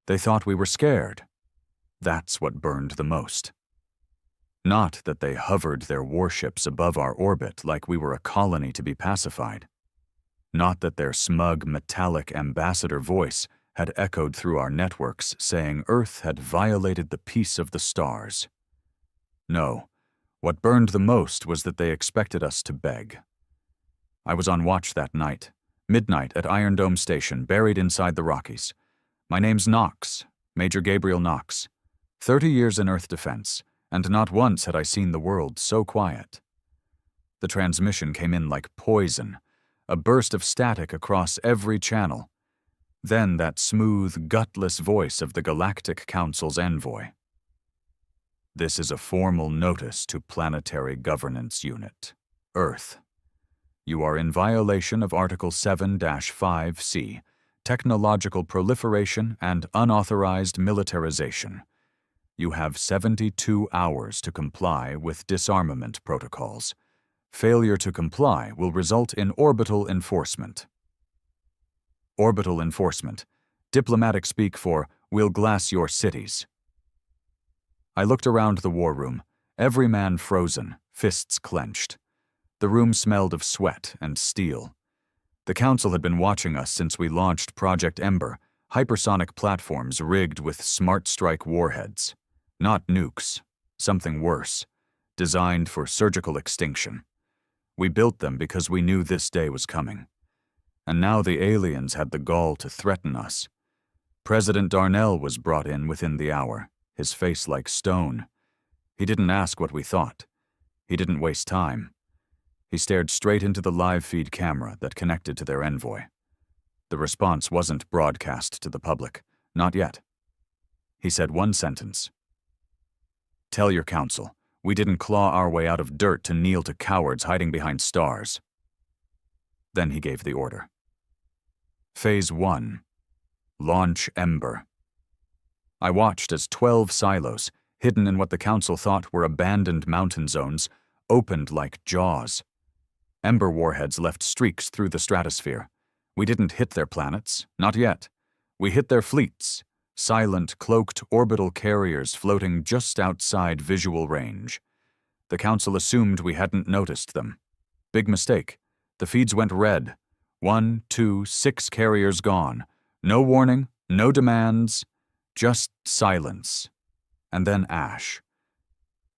They thought we were scared. That's what burned the most. Not that they hovered their warships above our orbit like we were a colony to be pacified. Not that their smug, metallic ambassador voice had echoed through our networks saying Earth had violated the peace of the stars. No, what burned the most was that they expected us to beg. I was on watch that night, midnight at Iron Dome Station, buried inside the Rockies. My name's Knox, Major Gabriel Knox. 30 years in Earth defense, and not once had I seen the world so quiet. The transmission came in like poison, a burst of static across every channel. Then that smooth, gutless voice of the Galactic Council's envoy. This is a formal notice to Planetary Governance Unit, Earth. You are in violation of Article 7-5C, Technological Proliferation and Unauthorized Militarization. You have 72 hours to comply with disarmament protocols. Failure to comply will result in orbital enforcement. Orbital enforcement, diplomatic speak for we'll glass your cities. I looked around the war room, every man frozen, fists clenched. The room smelled of sweat and steel. The Council had been watching us since we launched Project Ember, hypersonic platforms rigged with smart strike warheads. Not nukes, something worse, designed for surgical extinction. We built them because we knew this day was coming. And now the aliens had the gall to threaten us. President Darnell was brought in within the hour, his face like stone. He didn't ask what we thought. He didn't waste time. He stared straight into the live feed camera that connected to their envoy. The response wasn't broadcast to the public, not yet. He said one sentence. Tell your council, we didn't claw our way out of dirt to kneel to cowards hiding behind stars. Then he gave the order. Phase 1. Launch Ember. I watched as 12 silos, hidden in what the Council thought were abandoned mountain zones, opened like jaws. Ember warheads left streaks through the stratosphere. We didn't hit their planets, not yet. We hit their fleets, silent, cloaked orbital carriers floating just outside visual range. The Council assumed we hadn't noticed them. Big mistake. The feeds went red. 1, 2, 6 carriers gone. No warning, no demands, just silence. And then ash.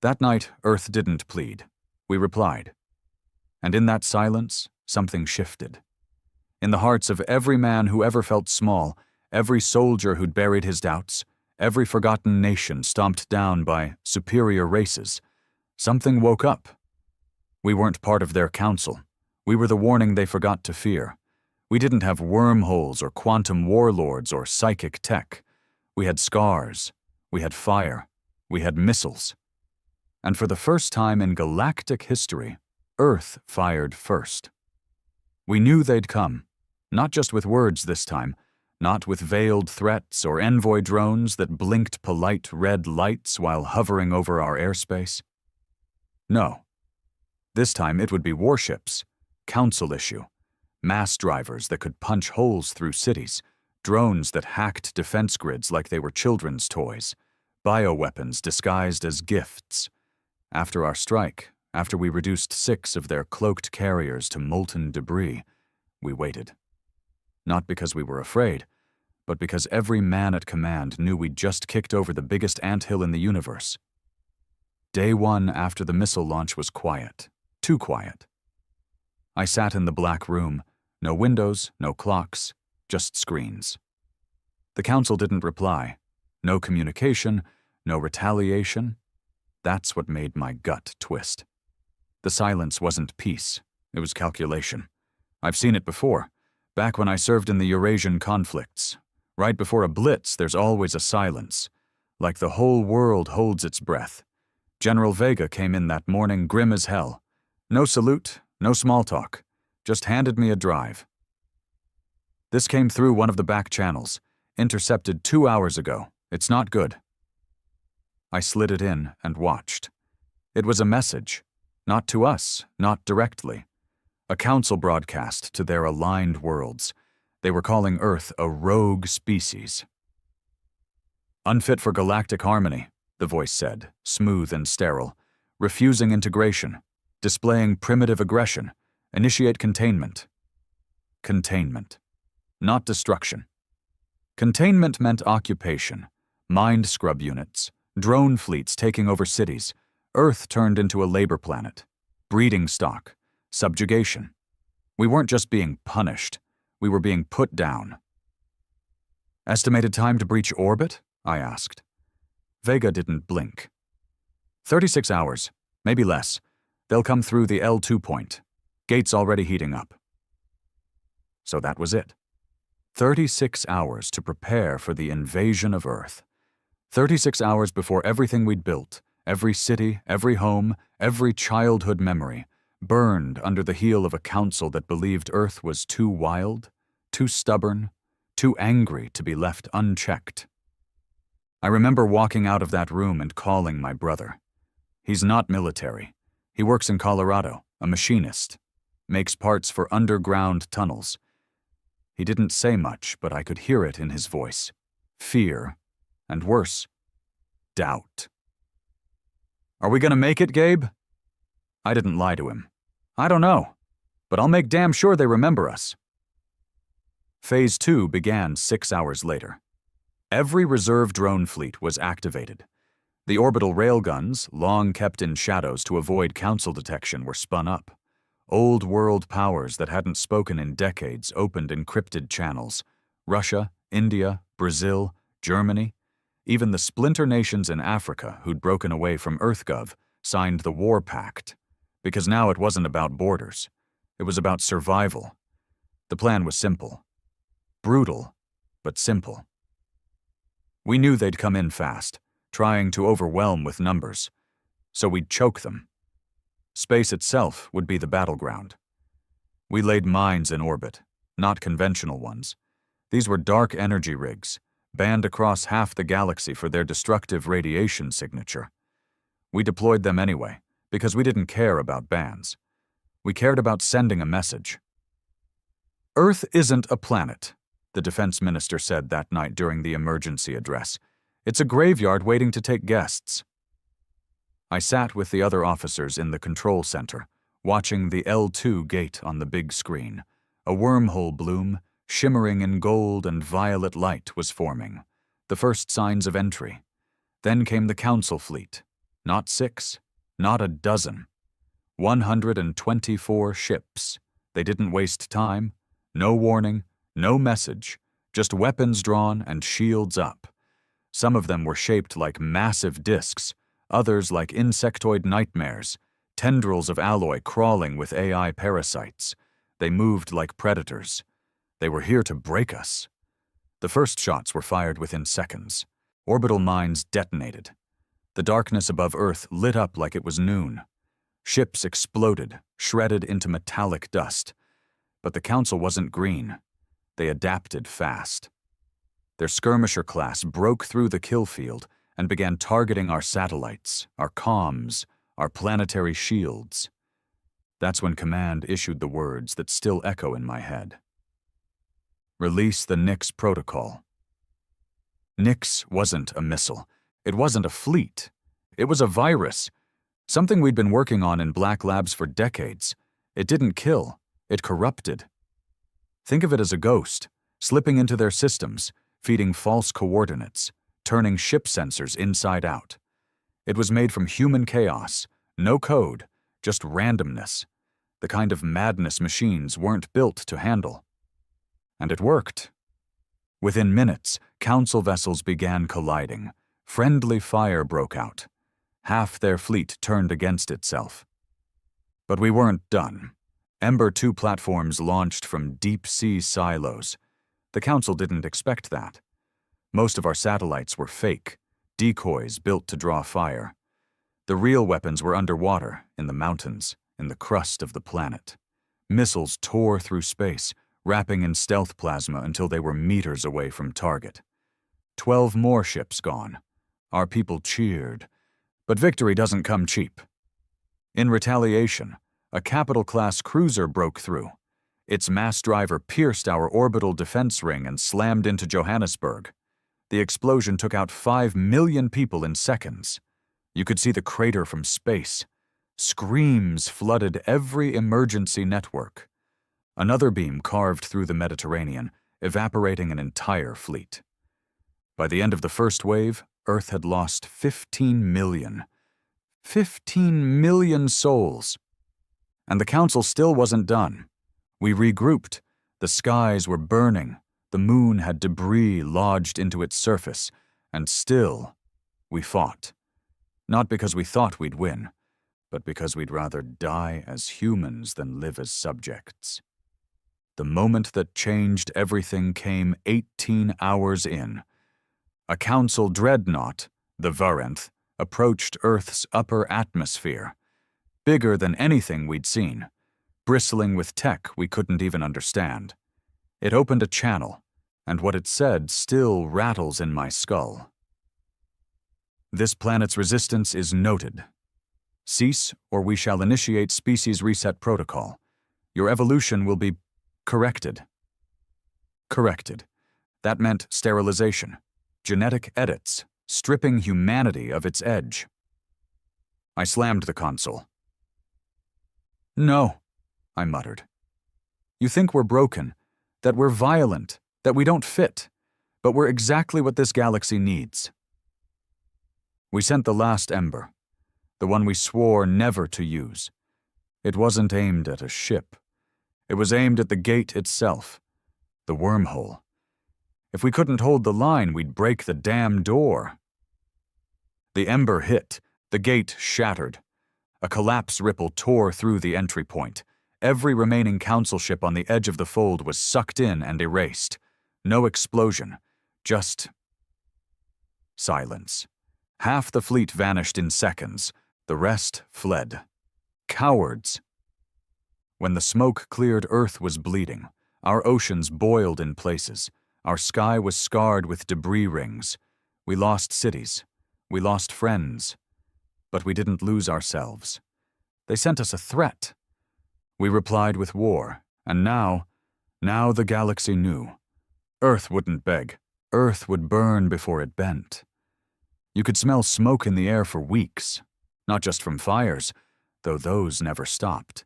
That night, Earth didn't plead. We replied. And in that silence, something shifted. In the hearts of every man who ever felt small, every soldier who'd buried his doubts, every forgotten nation stomped down by superior races, something woke up. We weren't part of their council. We were the warning they forgot to fear. We didn't have wormholes or quantum warlords or psychic tech. We had scars. We had fire. We had missiles. And for the first time in galactic history, Earth fired first. We knew they'd come, not just with words this time, not with veiled threats or envoy drones that blinked polite red lights while hovering over our airspace. No. This time it would be warships, Council issue, mass drivers that could punch holes through cities, drones that hacked defense grids like they were children's toys, bioweapons disguised as gifts. After our strike, after we reduced 6 of their cloaked carriers to molten debris, we waited. Not because we were afraid, but because every man at command knew we'd just kicked over the biggest anthill in the universe. Day 1 after the missile launch was quiet, too quiet. I sat in the black room, no windows, no clocks, just screens. The Council didn't reply. No communication, no retaliation. That's what made my gut twist. The silence wasn't peace, it was calculation. I've seen it before, back when I served in the Eurasian conflicts. Right before a blitz, there's always a silence, like the whole world holds its breath. General Vega came in that morning grim as hell. No salute, no small talk, just handed me a drive. This came through one of the back channels, intercepted 2 hours ago. It's not good. I slid it in and watched. It was a message, not to us, not directly. A council broadcast to their aligned worlds. They were calling Earth a rogue species. Unfit for galactic harmony, the voice said, smooth and sterile. Refusing integration. Displaying primitive aggression. Initiate containment. Containment. Not destruction. Containment meant occupation. Mind scrub units. Drone fleets taking over cities. Earth turned into a labor planet. Breeding stock. Subjugation. We weren't just being punished. We were being put down. Estimated time to breach orbit? I asked. Vega didn't blink. 36 hours, maybe less. They'll come through the L2 point. Gates already heating up. So that was it. 36 hours to prepare for the invasion of Earth. 36 hours before everything we'd built, every city, every home, every childhood memory, burned under the heel of a council that believed Earth was too wild, too stubborn, too angry to be left unchecked. I remember walking out of that room and calling my brother. He's not military. He works in Colorado, a machinist. Makes parts for underground tunnels. He didn't say much, but I could hear it in his voice. Fear, and worse, doubt. Are we gonna make it, Gabe? I didn't lie to him. I don't know, but I'll make damn sure they remember us. Phase 2 began 6 hours later. Every reserve drone fleet was activated. The orbital railguns, long kept in shadows to avoid council detection, were spun up. Old world powers that hadn't spoken in decades opened encrypted channels. Russia, India, Brazil, Germany, even the splinter nations in Africa who'd broken away from EarthGov signed the War Pact. Because now it wasn't about borders. It was about survival. The plan was simple. Brutal, but simple. We knew they'd come in fast, trying to overwhelm with numbers. So we'd choke them. Space itself would be the battleground. We laid mines in orbit, not conventional ones. These were dark energy rigs, banned across half the galaxy for their destructive radiation signature. We deployed them anyway, because we didn't care about bans. We cared about sending a message. Earth isn't a planet, the defense minister said that night during the emergency address. It's a graveyard waiting to take guests. I sat with the other officers in the control center, watching the L2 gate on the big screen. A wormhole bloom, shimmering in gold and violet light, was forming. The first signs of entry. Then came the council fleet. Not 6, not a dozen. 124 ships. They didn't waste time. No warning, no message, just weapons drawn and shields up. Some of them were shaped like massive discs, others like insectoid nightmares, tendrils of alloy crawling with AI parasites. They moved like predators. They were here to break us. The first shots were fired within seconds. Orbital mines detonated. The darkness above Earth lit up like it was noon. Ships exploded, shredded into metallic dust. But the Council wasn't green. They adapted fast. Their skirmisher class broke through the kill field and began targeting our satellites, our comms, our planetary shields. That's when Command issued the words that still echo in my head. Release the Nix protocol. Nix wasn't a missile. It wasn't a fleet. It was a virus. Something we'd been working on in Black Labs for decades. It didn't kill. It corrupted. Think of it as a ghost, slipping into their systems, feeding false coordinates, turning ship sensors inside out. It was made from human chaos, no code, just randomness, the kind of madness machines weren't built to handle. And it worked. Within minutes, Council vessels began colliding. Friendly fire broke out. Half their fleet turned against itself. But we weren't done. Ember 2 platforms launched from deep-sea silos. The Council didn't expect that. Most of our satellites were fake, decoys built to draw fire. The real weapons were underwater, in the mountains, in the crust of the planet. Missiles tore through space, wrapping in stealth plasma until they were meters away from target. 12 more ships gone. Our people cheered. But victory doesn't come cheap. In retaliation, a capital-class cruiser broke through. Its mass driver pierced our orbital defense ring and slammed into Johannesburg. The explosion took out 5 million people in seconds. You could see the crater from space. Screams flooded every emergency network. Another beam carved through the Mediterranean, evaporating an entire fleet. By the end of the first wave, Earth had lost 15 million. 15 million souls. And the Council still wasn't done. We regrouped. The skies were burning. The moon had debris lodged into its surface. And still, we fought. Not because we thought we'd win, but because we'd rather die as humans than live as subjects. The moment that changed everything came 18 hours in. A Council dreadnought, the Varenth, approached Earth's upper atmosphere, bigger than anything we'd seen, bristling with tech we couldn't even understand. It opened a channel, and what it said still rattles in my skull. This planet's resistance is noted. Cease, or we shall initiate species reset protocol. Your evolution will be corrected. Corrected. That meant sterilization, genetic edits, stripping humanity of its edge. I slammed the console. No, I muttered. You think we're broken, that we're violent, that we don't fit, but we're exactly what this galaxy needs. We sent the last ember, the one we swore never to use. It wasn't aimed at a ship. It was aimed at the gate itself, the wormhole. If we couldn't hold the line, we'd break the damn door. The ember hit, the gate shattered. A collapse ripple tore through the entry point. Every remaining Council ship on the edge of the fold was sucked in and erased. No explosion, just silence. Half the fleet vanished in seconds. The rest fled. Cowards. When the smoke cleared, Earth was bleeding. Our oceans boiled in places. Our sky was scarred with debris rings. We lost cities. We lost friends. But we didn't lose ourselves. They sent us a threat. We replied with war, and now the galaxy knew. Earth wouldn't beg. Earth would burn before it bent. You could smell smoke in the air for weeks, not just from fires, though those never stopped.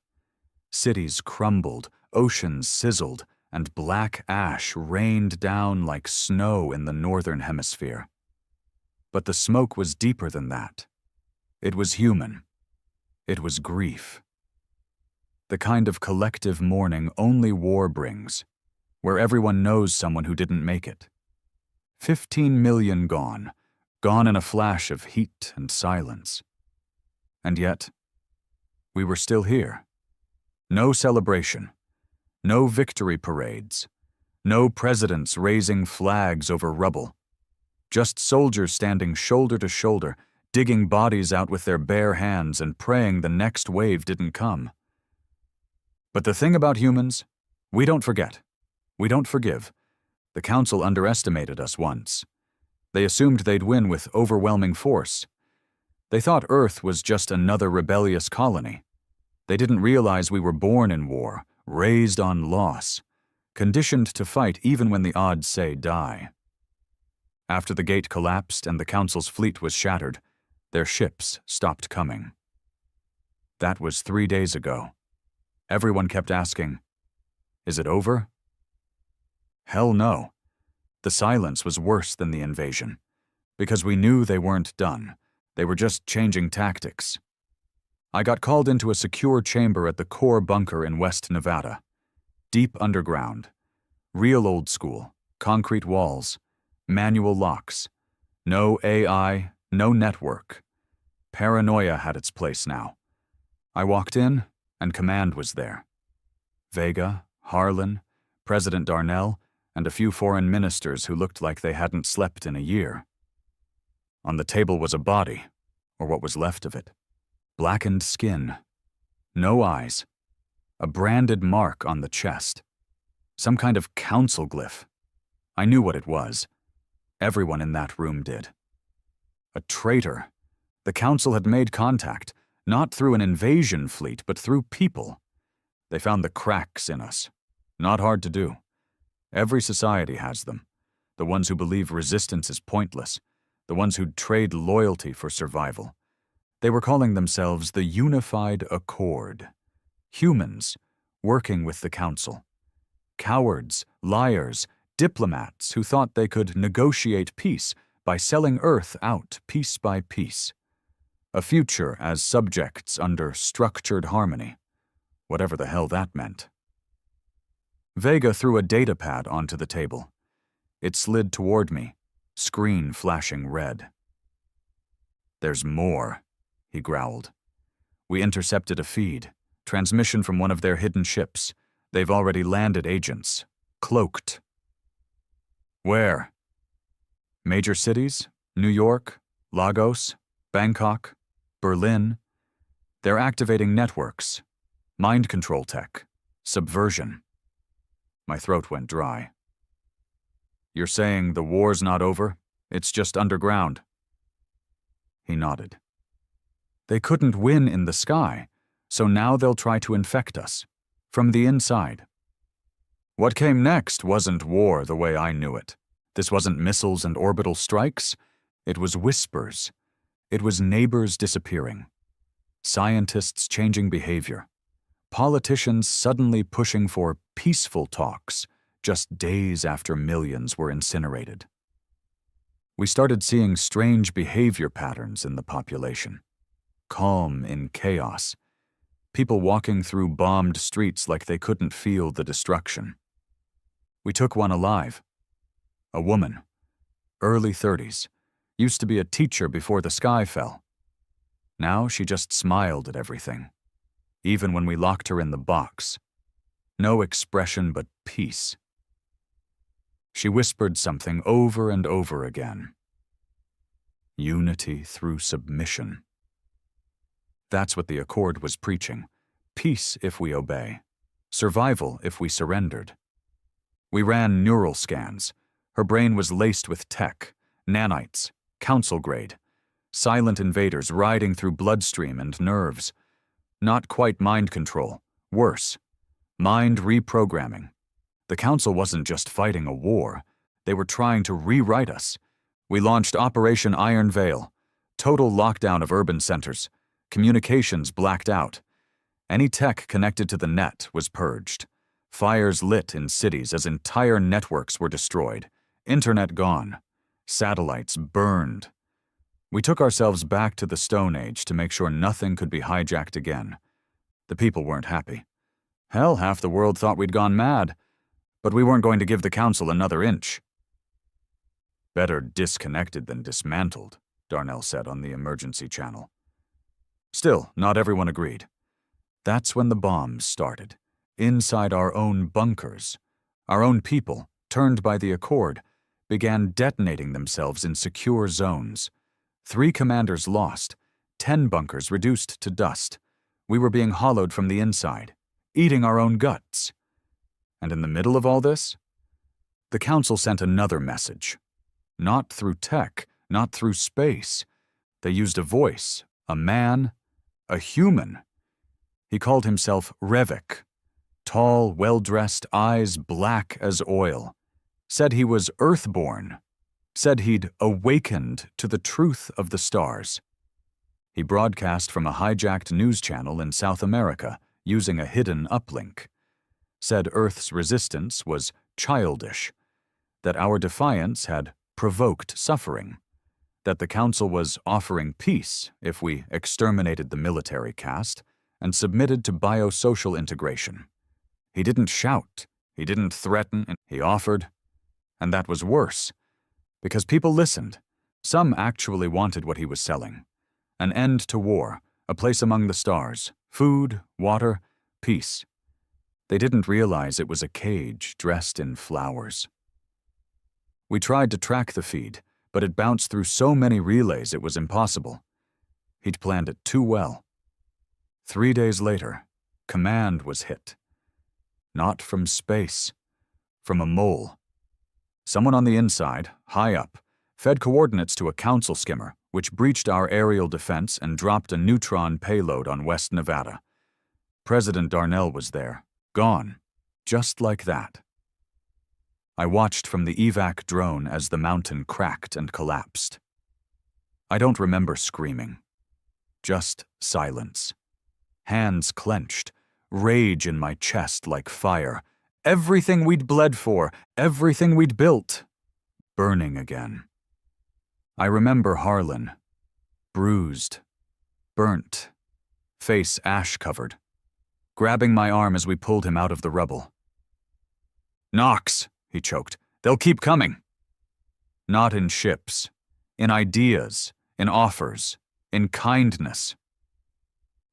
Cities crumbled, oceans sizzled, and black ash rained down like snow in the northern hemisphere. But the smoke was deeper than that. It was human. It was grief. The kind of collective mourning only war brings, where everyone knows someone who didn't make it. 15 million gone, gone in a flash of heat and silence. And yet, we were still here. No celebration, no victory parades, no presidents raising flags over rubble, just soldiers standing shoulder to shoulder, digging bodies out with their bare hands and praying the next wave didn't come. But the thing about humans, we don't forget. We don't forgive. The Council underestimated us once. They assumed they'd win with overwhelming force. They thought Earth was just another rebellious colony. They didn't realize we were born in war, raised on loss, conditioned to fight even when the odds say die. After the gate collapsed and the Council's fleet was shattered, their ships stopped coming. That was 3 days ago. Everyone kept asking, "Is it over?" Hell no. The silence was worse than the invasion, because we knew they weren't done. They were just changing tactics. I got called into a secure chamber at the core bunker in West Nevada. Deep underground. Real old school. Concrete walls. Manual locks. No AI, no network. Paranoia had its place now. I walked in, and command was there. Vega, Harlan, President Darnell, and a few foreign ministers who looked like they hadn't slept in a year. On the table was a body, or what was left of it. Blackened skin. No eyes. A branded mark on the chest. Some kind of council glyph. I knew what it was. Everyone in that room did. A traitor. The Council had made contact, not through an invasion fleet, but through people. They found the cracks in us. Not hard to do. Every society has them. the ones who believe resistance is pointless, the ones who'd trade loyalty for survival. They were calling themselves the Unified Accord. Humans working with the Council. Cowards, liars, diplomats who thought they could negotiate peace by selling Earth out piece by piece. A future as subjects under structured harmony, whatever the hell that meant. Vega threw a data pad onto the table. It slid toward me, screen flashing red. "There's more," he growled. "We intercepted a feed, transmission from one of their hidden ships. They've already landed agents, cloaked." "Where?" "Major cities, New York, Lagos, Bangkok, Berlin. They're activating networks, mind control tech, subversion." My throat went dry. "You're saying the war's not over? It's just underground?" He nodded. "They couldn't win in the sky, so now they'll try to infect us, from the inside." What came next wasn't war the way I knew it. This wasn't missiles and orbital strikes. It was whispers. It was neighbors disappearing. Scientists changing behavior. Politicians suddenly pushing for peaceful talks just days after millions were incinerated. We started seeing strange behavior patterns in the population. Calm in chaos. People walking through bombed streets like they couldn't feel the destruction. We took one alive. A woman, early 30s, used to be a teacher before the sky fell. Now she just smiled at everything, even when we locked her in the box. No expression but peace. She whispered something over and over again. Unity through submission. That's what the Accord was preaching. Peace if we obey. Survival if we surrendered. We ran neural scans. Her brain was laced with tech, nanites, council grade, silent invaders riding through bloodstream and nerves. Not quite mind control, worse, mind reprogramming. The Council wasn't just fighting a war, they were trying to rewrite us. We launched Operation Iron Veil, total lockdown of urban centers, communications blacked out. Any tech connected to the net was purged. Fires lit in cities as entire networks were destroyed. Internet gone. Satellites burned. We took ourselves back to the Stone Age to make sure nothing could be hijacked again. The people weren't happy. Hell, half the world thought we'd gone mad. But we weren't going to give the Council another inch. "Better disconnected than dismantled," Darnell said on the emergency channel. Still, not everyone agreed. That's when the bombs started. Inside our own bunkers. Our own people, turned by the Accord, began detonating themselves in secure zones. 3 commanders lost, 10 bunkers reduced to dust. We were being hollowed from the inside, eating our own guts. And in the middle of all this, the Council sent another message. Not through tech, not through space. They used a voice, a man, a human. He called himself Revik. Tall, well-dressed, eyes black as oil. Said he was earthborn. Said he'd awakened to the truth of the stars. He broadcast from a hijacked news channel in South America using a hidden uplink. Said Earth's resistance was childish. That our defiance had provoked suffering. That the Council was offering peace if we exterminated the military caste and submitted to biosocial integration. He didn't shout, he didn't threaten, he offered. And that was worse, because people listened. Some actually wanted what he was selling. An end to war, a place among the stars, food, water, peace. They didn't realize it was a cage dressed in flowers. We tried to track the feed, but it bounced through so many relays it was impossible. He'd planned it too well. 3 days later, command was hit. Not from space, from a mole. Someone on the inside, high up, fed coordinates to a Council skimmer, which breached our aerial defense and dropped a neutron payload on West Nevada. President Darnell was there, gone, just like that. I watched from the evac drone as the mountain cracked and collapsed. I don't remember screaming. Just silence. Hands clenched, rage in my chest like fire. Everything we'd bled for, everything we'd built, burning again. I remember Harlan, bruised, burnt, face ash-covered, grabbing my arm as we pulled him out of the rubble. "Knox," he choked. "They'll keep coming." Not in ships, in ideas, in offers, in kindness.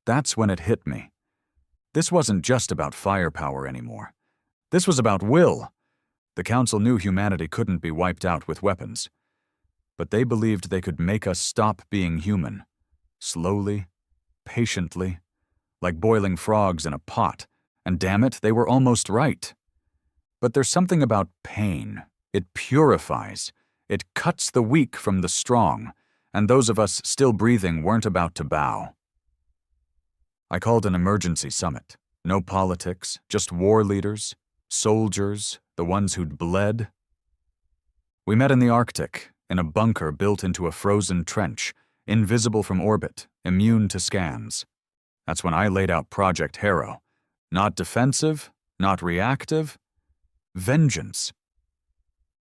That's when it hit me. This wasn't just about firepower anymore. This was about will. The Council knew humanity couldn't be wiped out with weapons. But they believed they could make us stop being human. Slowly, patiently, like boiling frogs in a pot. And damn it, they were almost right. But there's something about pain. It purifies. It cuts the weak from the strong. And those of us still breathing weren't about to bow. I called an emergency summit. No politics, just war leaders, soldiers, the ones who'd bled. We met in the Arctic, in a bunker built into a frozen trench, invisible from orbit, immune to scans. That's when I laid out Project Harrow. Not defensive, not reactive, vengeance.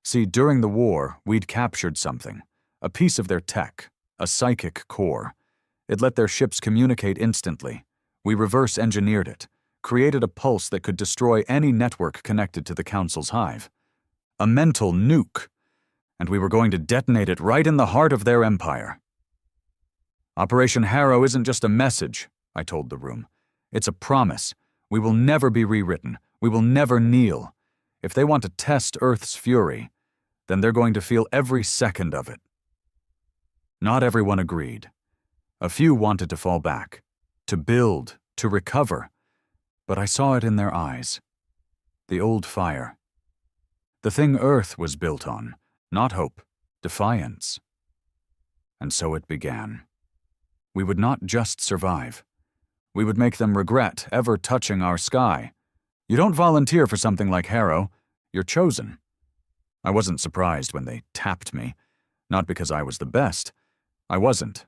See, during the war, we'd captured something, a piece of their tech, a psychic core. It let their ships communicate instantly. We reverse-engineered it, created a pulse that could destroy any network connected to the Council's hive. A mental nuke. And we were going to detonate it right in the heart of their empire. Operation Harrow isn't just a message, I told the room. It's a promise. We will never be rewritten. We will never kneel. If they want to test Earth's fury, then they're going to feel every second of it. Not everyone agreed. A few wanted to fall back, to build, to recover. But I saw it in their eyes. The old fire. The thing Earth was built on. Not hope, defiance. And so it began. We would not just survive. We would make them regret ever touching our sky. You don't volunteer for something like Harrow. You're chosen. I wasn't surprised when they tapped me. Not because I was the best. I wasn't.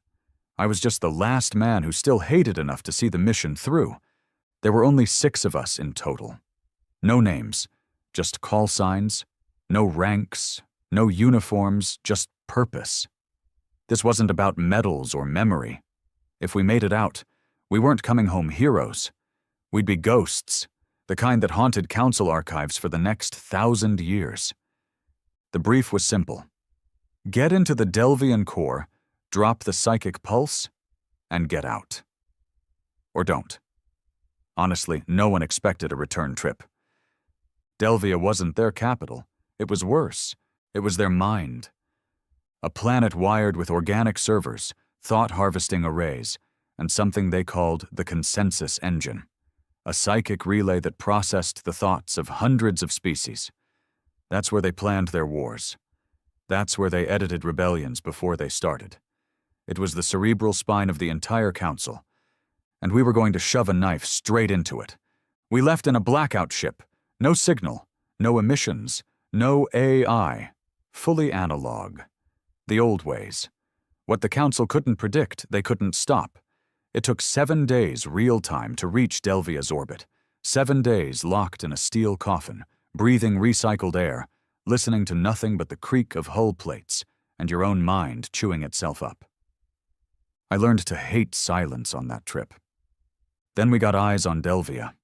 I was just the last man who still hated enough to see the mission through. There were only 6 of us in total. No names, just call signs, no ranks, no uniforms, just purpose. This wasn't about medals or memory. If we made it out, we weren't coming home heroes. We'd be ghosts, the kind that haunted council archives for the next 1,000 years. The brief was simple. Get into the Delvian core, drop the psychic pulse, and get out. Or don't. Honestly, no one expected a return trip. Delvia wasn't their capital. It was worse. It was their mind. A planet wired with organic servers, thought-harvesting arrays, and something they called the consensus engine. A psychic relay that processed the thoughts of hundreds of species. That's where they planned their wars. That's where they edited rebellions before they started. It was the cerebral spine of the entire council. And we were going to shove a knife straight into it. We left in a blackout ship. No signal, no emissions, no AI. Fully analog. The old ways. What the Council couldn't predict, they couldn't stop. It took 7 days real-time to reach Delvia's orbit. 7 days locked in a steel coffin, breathing recycled air, listening to nothing but the creak of hull plates, and your own mind chewing itself up. I learned to hate silence on that trip. Then we got eyes on Delvia.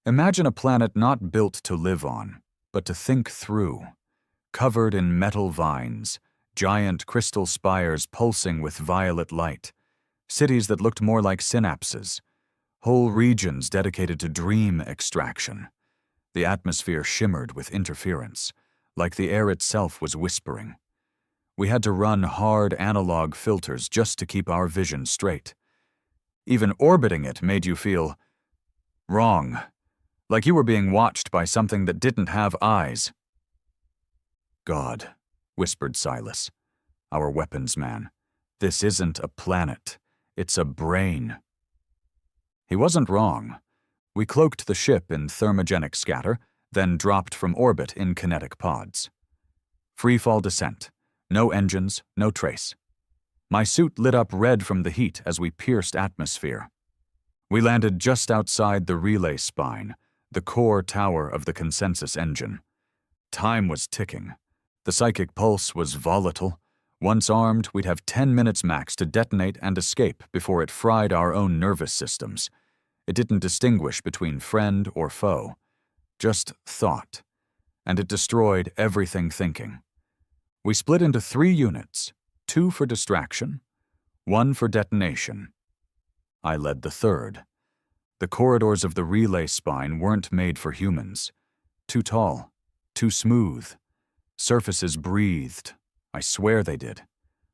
Imagine a planet not built to live on, but to think through. Covered in metal vines, giant crystal spires pulsing with violet light, cities that looked more like synapses, whole regions dedicated to dream extraction. The atmosphere shimmered with interference, like the air itself was whispering. We had to run hard analog filters just to keep our vision straight. Even orbiting it made you feel wrong, like you were being watched by something that didn't have eyes. God, whispered Silas, our weapons man, this isn't a planet, it's a brain. He wasn't wrong. We cloaked the ship in thermogenic scatter, then dropped from orbit in kinetic pods. Free-fall descent. No engines, no trace. My suit lit up red from the heat as we pierced atmosphere. We landed just outside the relay spine, the core tower of the consensus engine. Time was ticking. The psychic pulse was volatile. Once armed, we'd have 10 minutes max to detonate and escape before it fried our own nervous systems. It didn't distinguish between friend or foe, just thought. And it destroyed everything thinking. We split into 3 units, 2 for distraction, 1 for detonation. I led the 3rd. The corridors of the relay spine weren't made for humans. Too tall, too smooth. Surfaces breathed. I swear they did.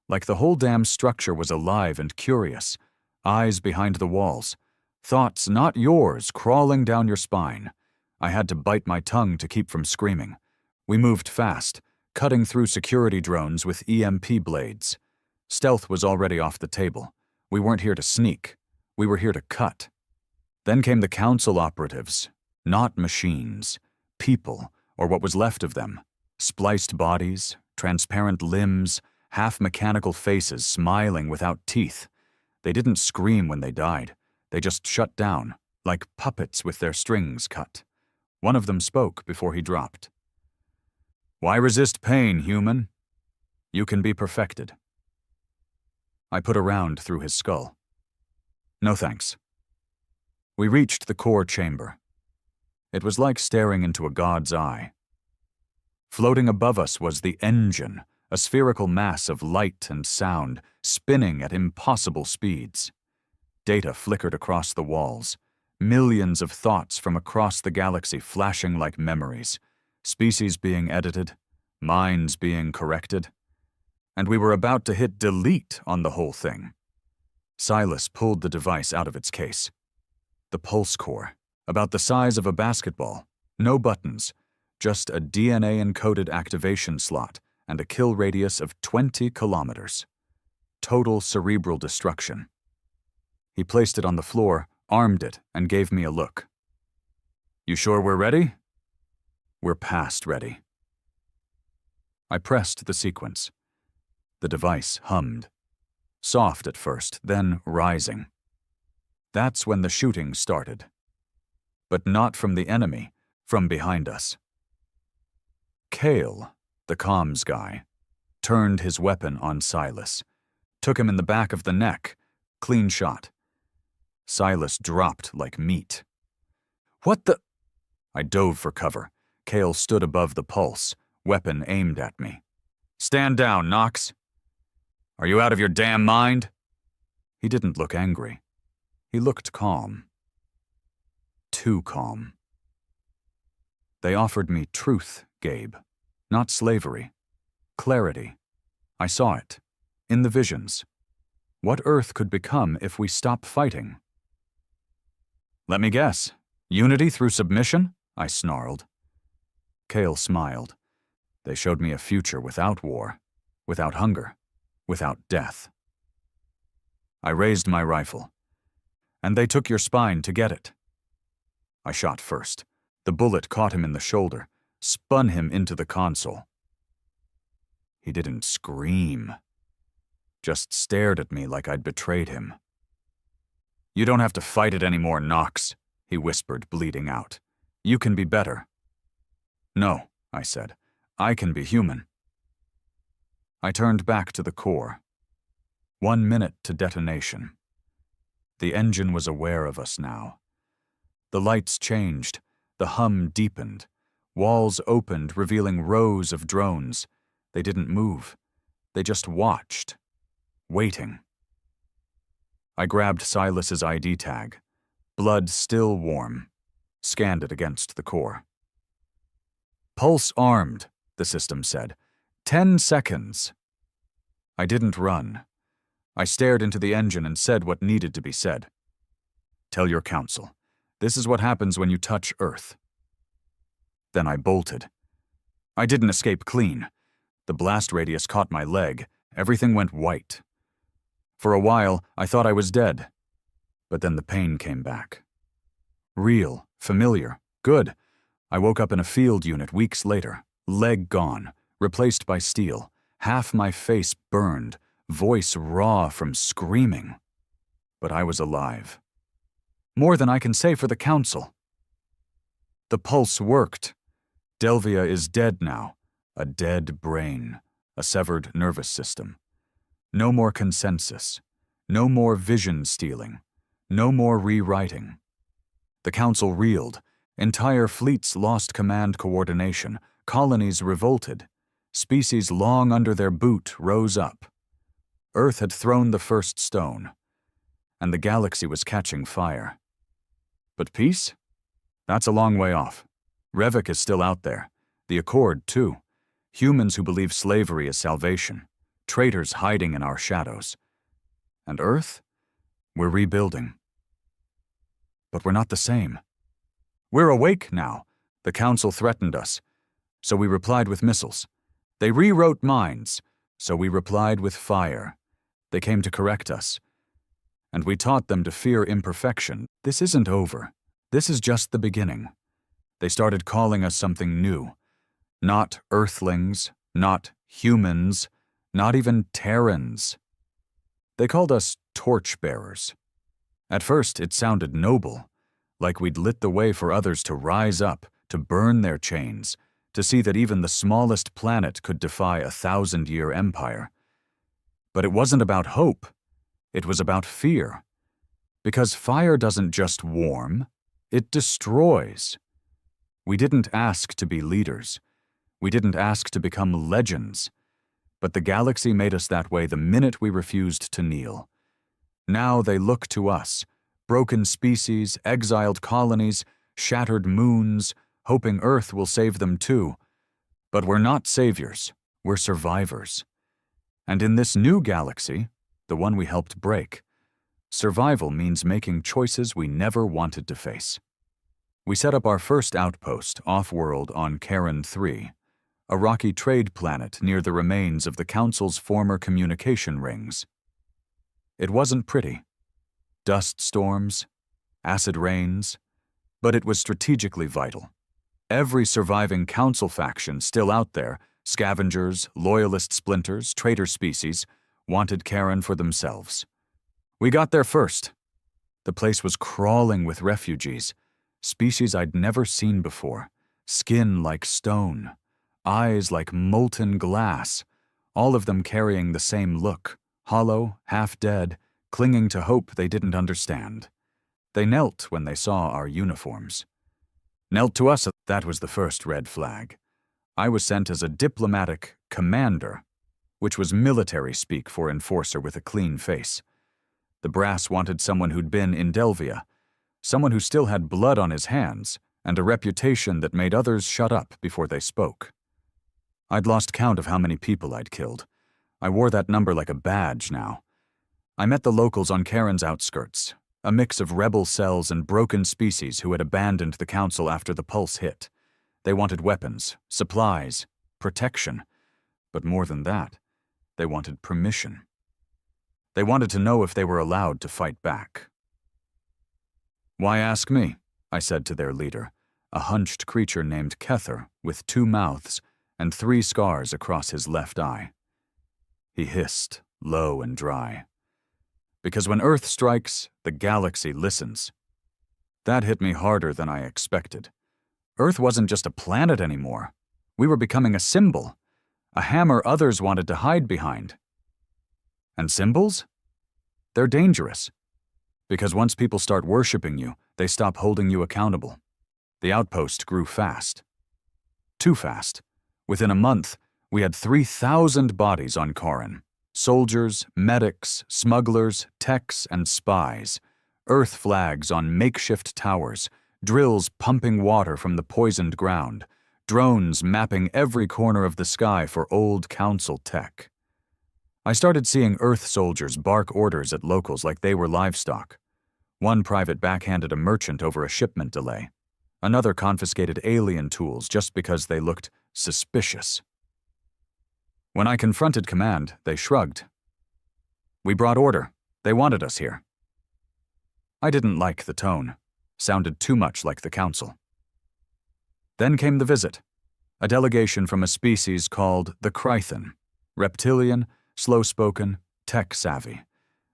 Like the whole damn structure was alive and curious. Eyes behind the walls. Thoughts not yours crawling down your spine. I had to bite my tongue to keep from screaming. We moved fast, cutting through security drones with EMP blades. Stealth was already off the table. We weren't here to sneak. We were here to cut. Then came the council operatives. Not machines. People, or what was left of them. Spliced bodies, transparent limbs, half-mechanical faces smiling without teeth. They didn't scream when they died. They just shut down, like puppets with their strings cut. One of them spoke before he dropped. "Why resist pain, human? You can be perfected." I put a round through his skull. "No thanks." We reached the core chamber. It was like staring into a god's eye. Floating above us was the engine, a spherical mass of light and sound, spinning at impossible speeds. Data flickered across the walls, millions of thoughts from across the galaxy flashing like memories, species being edited, minds being corrected. And we were about to hit delete on the whole thing. Silas pulled the device out of its case. The pulse core, about the size of a basketball, no buttons, just a DNA-encoded activation slot and a kill radius of 20 kilometers. Total cerebral destruction. He placed it on the floor, armed it, and gave me a look. "You sure we're ready?" "We're past ready." I pressed the sequence. The device hummed. Soft at first, then rising. That's when the shooting started. But not from the enemy, from behind us. Kale, the comms guy, turned his weapon on Silas, took him in the back of the neck, clean shot. Silas dropped like meat. "What the—" I dove for cover. Kale stood above the pulse, weapon aimed at me. "Stand down, Knox." "Are you out of your damn mind?" He didn't look angry. He looked calm. Too calm. "They offered me truth, Gabe. Not slavery. Clarity. I saw it. In the visions. What Earth could become if we stop fighting." "Let me guess. Unity through submission?" I snarled. Kale smiled. "They showed me a future without war, without hunger, without death." I raised my rifle. "And they took your spine to get it." I shot first. The bullet caught him in the shoulder, spun him into the console. He didn't scream. Just stared at me like I'd betrayed him. "You don't have to fight it anymore, Knox," he whispered, bleeding out. "You can be better." "No," I said. "I can be human." I turned back to the core. 1 minute to detonation. The engine was aware of us now. The lights changed. The hum deepened. Walls opened, revealing rows of drones. They didn't move. They just watched. Waiting. I grabbed Silas's ID tag. Blood still warm. Scanned it against the core. "Pulse armed," the system said. 10 seconds. I didn't run. I stared into the engine and said what needed to be said. "Tell your council. This is what happens when you touch Earth." Then I bolted. I didn't escape clean. The blast radius caught my leg. Everything went white. For a while, I thought I was dead. But then the pain came back. Real, familiar, good. I woke up in a field unit weeks later, leg gone, replaced by steel, half my face burned, voice raw from screaming. But I was alive. More than I can say for the Council. The pulse worked. Delvia is dead now, a dead brain, a severed nervous system. No more consensus, no more vision stealing, no more rewriting. The Council reeled. Entire fleets lost command coordination. Colonies revolted. Species long under their boot rose up. Earth had thrown the first stone, and the galaxy was catching fire. But peace? That's a long way off. Revok is still out there. The Accord, too. Humans who believe slavery is salvation. Traitors hiding in our shadows. And Earth? We're rebuilding. But we're not the same. We're awake now. The Council threatened us, so we replied with missiles. They rewrote minds, so we replied with fire. They came to correct us. And we taught them to fear imperfection. This isn't over. This is just the beginning. They started calling us something new. Not Earthlings, not humans, not even Terrans. They called us torchbearers. At first, it sounded noble, like we'd lit the way for others to rise up, to burn their chains, to see that even the smallest planet could defy a 1,000-year empire. But it wasn't about hope. It was about fear. Because fire doesn't just warm, it destroys. We didn't ask to be leaders. We didn't ask to become legends. But the galaxy made us that way the minute we refused to kneel. Now they look to us, broken species, exiled colonies, shattered moons, hoping Earth will save them too. But we're not saviors, we're survivors. And in this new galaxy, the one we helped break, survival means making choices we never wanted to face. We set up our first outpost off-world on Terran 3, a rocky trade planet near the remains of the Council's former communication rings. It wasn't pretty. Dust storms, acid rains, but it was strategically vital. Every surviving Council faction still out there, scavengers, loyalist splinters, traitor species, wanted Terran for themselves. We got there first. The place was crawling with refugees, species I'd never seen before, skin like stone, eyes like molten glass, all of them carrying the same look, hollow, half-dead, clinging to hope they didn't understand. They knelt when they saw our uniforms. Knelt to us, that was the first red flag. I was sent as a diplomatic commander, which was military speak for enforcer with a clean face. The brass wanted someone who'd been in Delvia, someone who still had blood on his hands and a reputation that made others shut up before they spoke. I'd lost count of how many people I'd killed. I wore that number like a badge now. I met the locals on Terran's outskirts, a mix of rebel cells and broken species who had abandoned the Council after the pulse hit. They wanted weapons, supplies, protection, but more than that, they wanted permission. They wanted to know if they were allowed to fight back. "Why ask me?" I said to their leader, a hunched creature named Kether with 2 mouths and 3 scars across his left eye. He hissed, low and dry. Because when Earth strikes, the galaxy listens. That hit me harder than I expected. Earth wasn't just a planet anymore. We were becoming a symbol, a hammer others wanted to hide behind. And symbols? They're dangerous. Because once people start worshiping you, they stop holding you accountable. The outpost grew fast. Too fast. Within a month, we had 3,000 bodies on Corrin. Soldiers, medics, smugglers, techs, and spies. Earth flags on makeshift towers. Drills pumping water from the poisoned ground. Drones mapping every corner of the sky for old Council tech. I started seeing Earth soldiers bark orders at locals like they were livestock. One private backhanded a merchant over a shipment delay. Another confiscated alien tools just because they looked suspicious. When I confronted command, they shrugged. We brought order. They wanted us here. I didn't like the tone. Sounded too much like the Council. Then came the visit. A delegation from a species called the Krythan. Reptilian, slow-spoken, tech-savvy.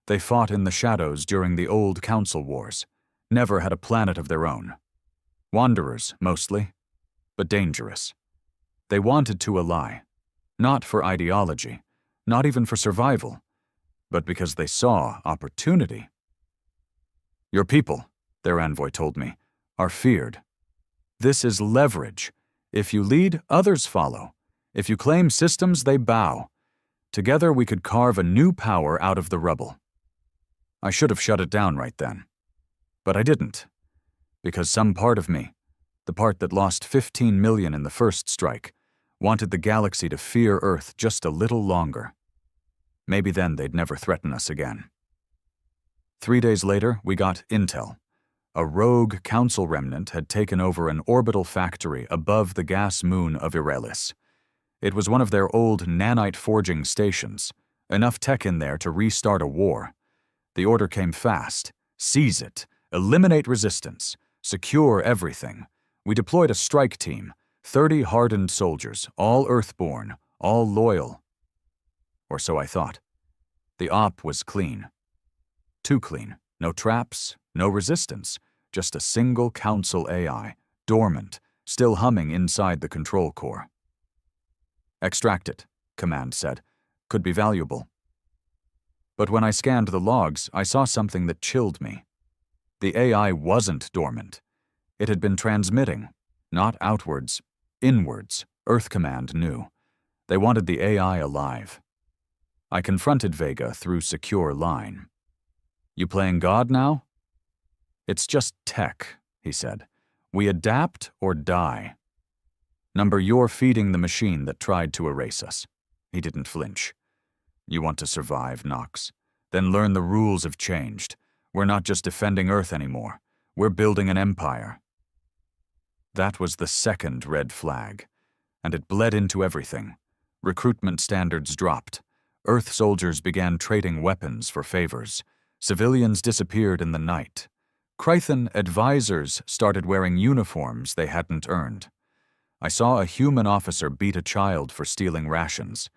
They fought in the shadows during the old Council Wars. Never had a planet of their own. Wanderers, mostly, but dangerous. They wanted to ally, not for ideology, not even for survival, but because they saw opportunity. Your people, their envoy told me, are feared. This is leverage. If you lead, others follow. If you claim systems, they bow. Together we could carve a new power out of the rubble. I should have shut it down right then. But I didn't. Because some part of me, the part that lost 15 million in the first strike, wanted the galaxy to fear Earth just a little longer. Maybe then they'd never threaten us again. 3 days later, we got intel. A rogue council remnant had taken over an orbital factory above the gas moon of Irelis. It was one of their old nanite forging stations, enough tech in there to restart a war. The order came fast. Seize it. Eliminate resistance. Secure everything. We deployed a strike team, 30 hardened soldiers, all Earthborn, all loyal. Or so I thought. The op was clean. Too clean. No traps, no resistance, just a single council AI, dormant, still humming inside the control core. Extract it, Command said. Could be valuable. But when I scanned the logs, I saw something that chilled me. The AI wasn't dormant. It had been transmitting, not outwards, inwards, Earth Command knew. They wanted the AI alive. I confronted Vega through secure line. You playing God now? It's just tech, he said. We adapt or die. Number, you're feeding the machine that tried to erase us. He didn't flinch. You want to survive, Nox? Then learn the rules have changed. We're not just defending Earth anymore. We're building an empire. That was the second red flag, and it bled into everything. Recruitment standards dropped. Earth soldiers began trading weapons for favors. Civilians disappeared in the night. Krythan advisors started wearing uniforms they hadn't earned. I saw a human officer beat a child for stealing rations.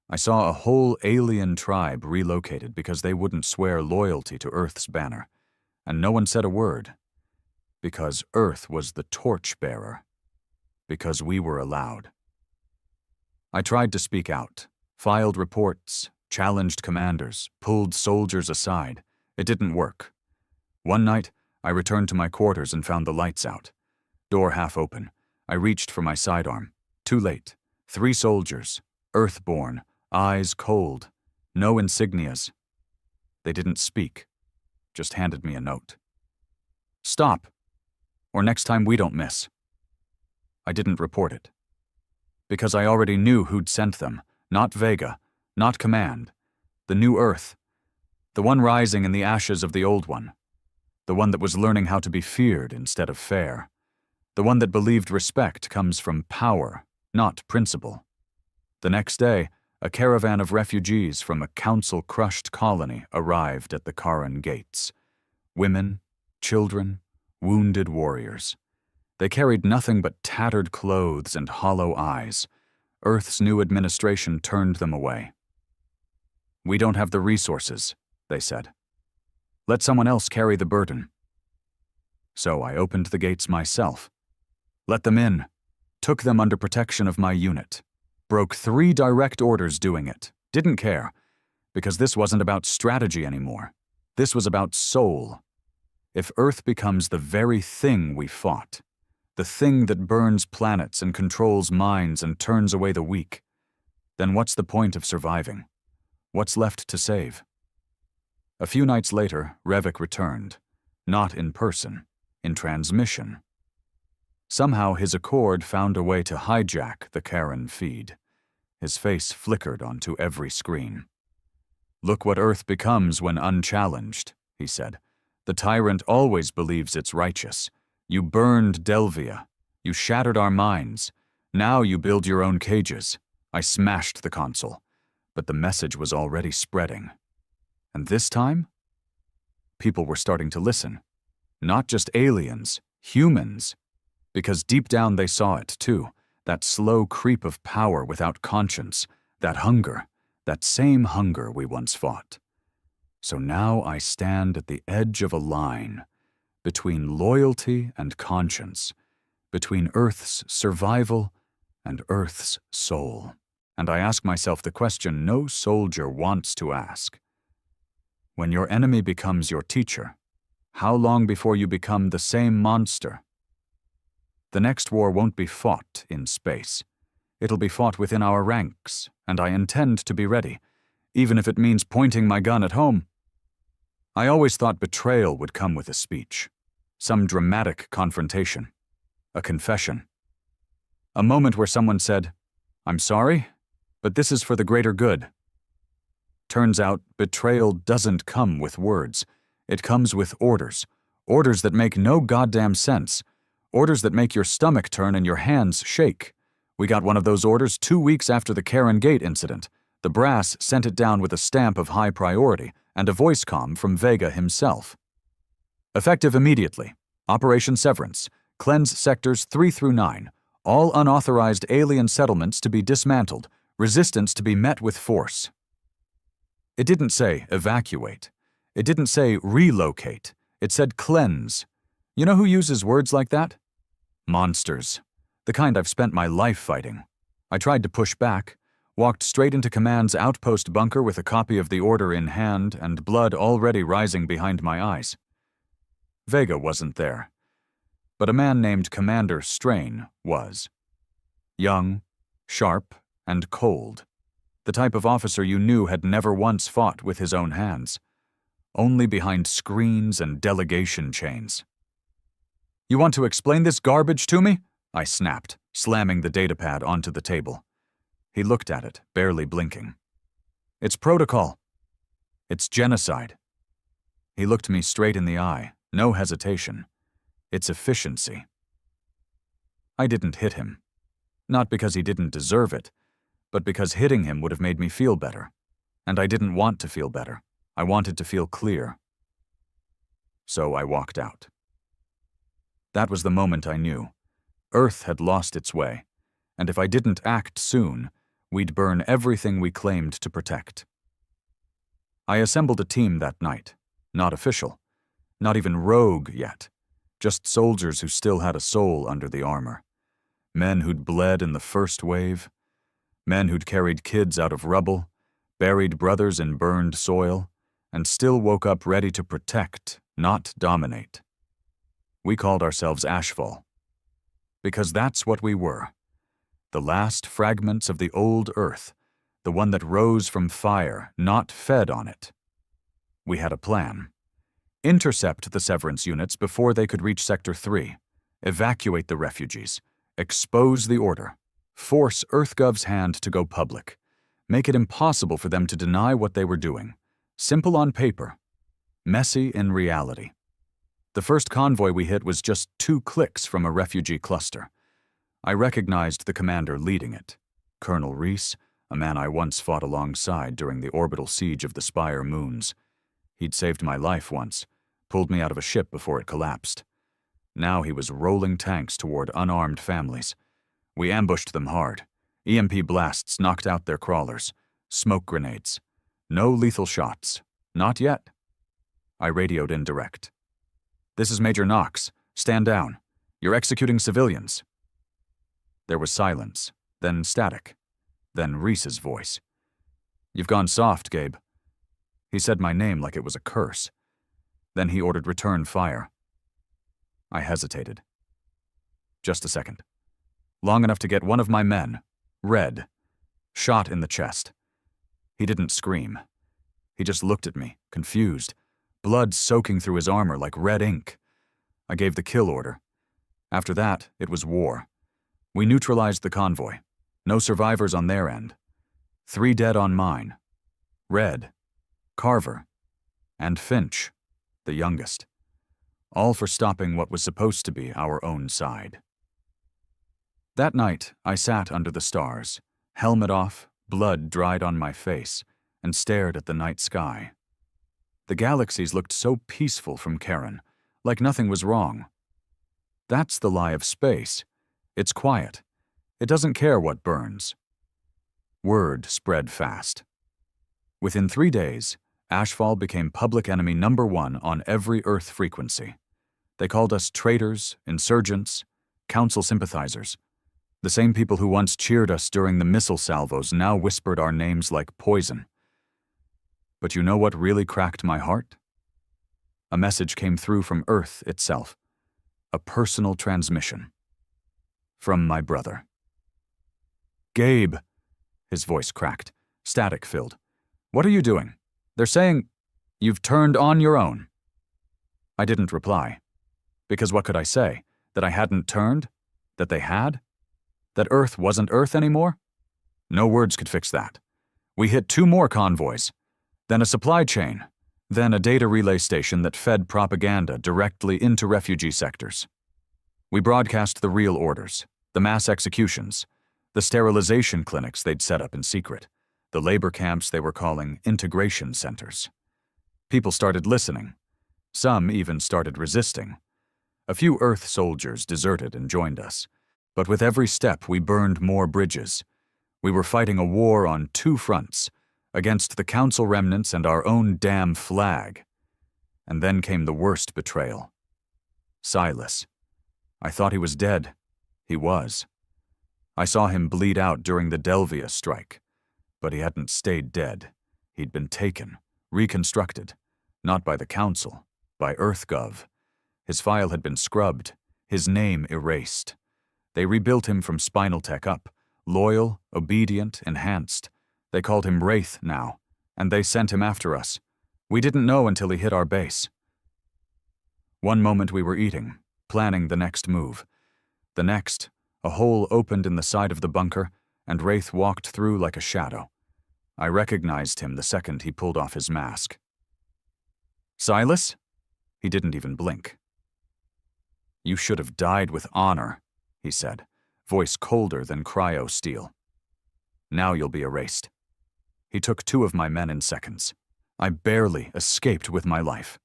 I saw a whole alien tribe relocated because they wouldn't swear loyalty to Earth's banner. And no one said a word. Because Earth was the torch-bearer. Because we were allowed. I tried to speak out, filed reports, challenged commanders, pulled soldiers aside. It didn't work. One night, I returned to my quarters and found the lights out. Door half open. I reached for my sidearm. Too late. 3 soldiers, Earthborn, eyes cold, no insignias. They didn't speak, just handed me a note. Stop, or next time we don't miss. I didn't report it. Because I already knew who'd sent them. Not Vega, not Command. The new Earth. The one rising in the ashes of the old one. The one that was learning how to be feared instead of fair. The one that believed respect comes from power, not principle. The next day, a caravan of refugees from a council-crushed colony arrived at the Karan gates. Women, children, wounded warriors. They carried nothing but tattered clothes and hollow eyes. Earth's new administration turned them away. We don't have the resources, they said. Let someone else carry the burden. So I opened the gates myself. Let them in. Took them under protection of my unit. Broke 3 direct orders doing it. Didn't care. Because this wasn't about strategy anymore. This was about soul. If Earth becomes the very thing we fought, the thing that burns planets and controls minds and turns away the weak, then what's the point of surviving? What's left to save? A few nights later, Revik returned. Not in person, in transmission. Somehow his Accord found a way to hijack the Karen feed. His face flickered onto every screen. Look what Earth becomes when unchallenged, he said. The tyrant always believes it's righteous. You burned Delvia. You shattered our minds. Now you build your own cages. I smashed the console. But the message was already spreading. And this time? People were starting to listen. Not just aliens, humans. Because deep down they saw it, too, that slow creep of power without conscience, that hunger, that same hunger we once fought. So now I stand at the edge of a line between loyalty and conscience, between Earth's survival and Earth's soul. And I ask myself the question no soldier wants to ask. When your enemy becomes your teacher, how long before you become the same monster? The next war won't be fought in space. It'll be fought within our ranks, and I intend to be ready, even if it means pointing my gun at home. I always thought betrayal would come with a speech, some dramatic confrontation, a confession. A moment where someone said, "I'm sorry, but this is for the greater good." Turns out, betrayal doesn't come with words. It comes with orders. Orders that make no goddamn sense. Orders that make your stomach turn and your hands shake. We got one of those orders 2 weeks after the Karen Gate incident. The brass sent it down with a stamp of high priority and a voice comm from Vega himself. Effective immediately. Operation Severance. Cleanse sectors 3 through 9. All unauthorized alien settlements to be dismantled. Resistance to be met with force. It didn't say evacuate. It didn't say relocate. It said cleanse. You know who uses words like that? Monsters. The kind I've spent my life fighting. I tried to push back, walked straight into Command's outpost bunker with a copy of the order in hand and blood already rising behind my eyes. Vega wasn't there, but a man named Commander Strain was. Young, sharp, and cold. The type of officer you knew had never once fought with his own hands, only behind screens and delegation chains. "You want to explain this garbage to me?" I snapped, slamming the datapad onto the table. He looked at it, barely blinking. "It's protocol. It's genocide." He looked me straight in the eye, no hesitation. "It's efficiency." I didn't hit him. Not because he didn't deserve it, but because hitting him would have made me feel better. And I didn't want to feel better. I wanted to feel clear. So I walked out. That was the moment I knew. Earth had lost its way, and if I didn't act soon, we'd burn everything we claimed to protect. I assembled a team that night, not official, not even rogue yet, just soldiers who still had a soul under the armor. Men who'd bled in the first wave, men who'd carried kids out of rubble, buried brothers in burned soil, and still woke up ready to protect, not dominate. We called ourselves HFY, because that's what we were. The last fragments of the old Earth, the one that rose from fire, not fed on it. We had a plan. Intercept the severance units before they could reach Sector 3, evacuate the refugees, expose the order, force EarthGov's hand to go public, make it impossible for them to deny what they were doing. Simple on paper, messy in reality. The first convoy we hit was just 2 clicks from a refugee cluster. I recognized the commander leading it, Colonel Reese, a man I once fought alongside during the orbital siege of the Spire moons. He'd saved my life once, pulled me out of a ship before it collapsed. Now he was rolling tanks toward unarmed families. We ambushed them hard. EMP blasts knocked out their crawlers. Smoke grenades. No lethal shots. Not yet. I radioed in direct. "This is Major Knox. Stand down. You're executing civilians." There was silence, then static, then Reese's voice. "You've gone soft, Gabe." He said my name like it was a curse. Then he ordered return fire. I hesitated. Just a second. Long enough to get one of my men, Red, shot in the chest. He didn't scream. He just looked at me, confused, blood soaking through his armor like red ink. I gave the kill order. After that, it was war. We neutralized the convoy. No survivors on their end. 3 dead on mine. Red, Carver, and Finch, the youngest. All for stopping what was supposed to be our own side. That night, I sat under the stars, helmet off, blood dried on my face, and stared at the night sky. The galaxies looked so peaceful from Karen, like nothing was wrong. That's the lie of space. It's quiet. It doesn't care what burns. Word spread fast. Within 3 days, Ashfall became public enemy #1 on every Earth frequency. They called us traitors, insurgents, council sympathizers. The same people who once cheered us during the missile salvos now whispered our names like poison. But you know what really cracked my heart? A message came through from Earth itself. A personal transmission. From my brother. "Gabe," his voice cracked, static-filled. "What are you doing? They're saying you've turned on your own." I didn't reply. Because what could I say? That I hadn't turned? That they had? That Earth wasn't Earth anymore? No words could fix that. We hit 2 more convoys, then a supply chain, then a data relay station that fed propaganda directly into refugee sectors. We broadcast the real orders, the mass executions, the sterilization clinics they'd set up in secret, the labor camps they were calling integration centers. People started listening. Some even started resisting. A few Earth soldiers deserted and joined us. But with every step, we burned more bridges. We were fighting a war on 2 fronts, against the Council remnants and our own damn flag. And then came the worst betrayal. Silas. I thought he was dead. He was. I saw him bleed out during the Delvia strike. But he hadn't stayed dead. He'd been taken, reconstructed, not by the Council, by EarthGov. His file had been scrubbed, his name erased. They rebuilt him from Spinal Tech up, loyal, obedient, enhanced. They called him Wraith now, and they sent him after us. We didn't know until he hit our base. One moment we were eating, planning the next move. The next, a hole opened in the side of the bunker, and Wraith walked through like a shadow. I recognized him the second he pulled off his mask. "Silas?" He didn't even blink. "You should have died with honor," he said, voice colder than cryo steel. "Now you'll be erased." He took 2 of my men in seconds. I barely escaped with my life.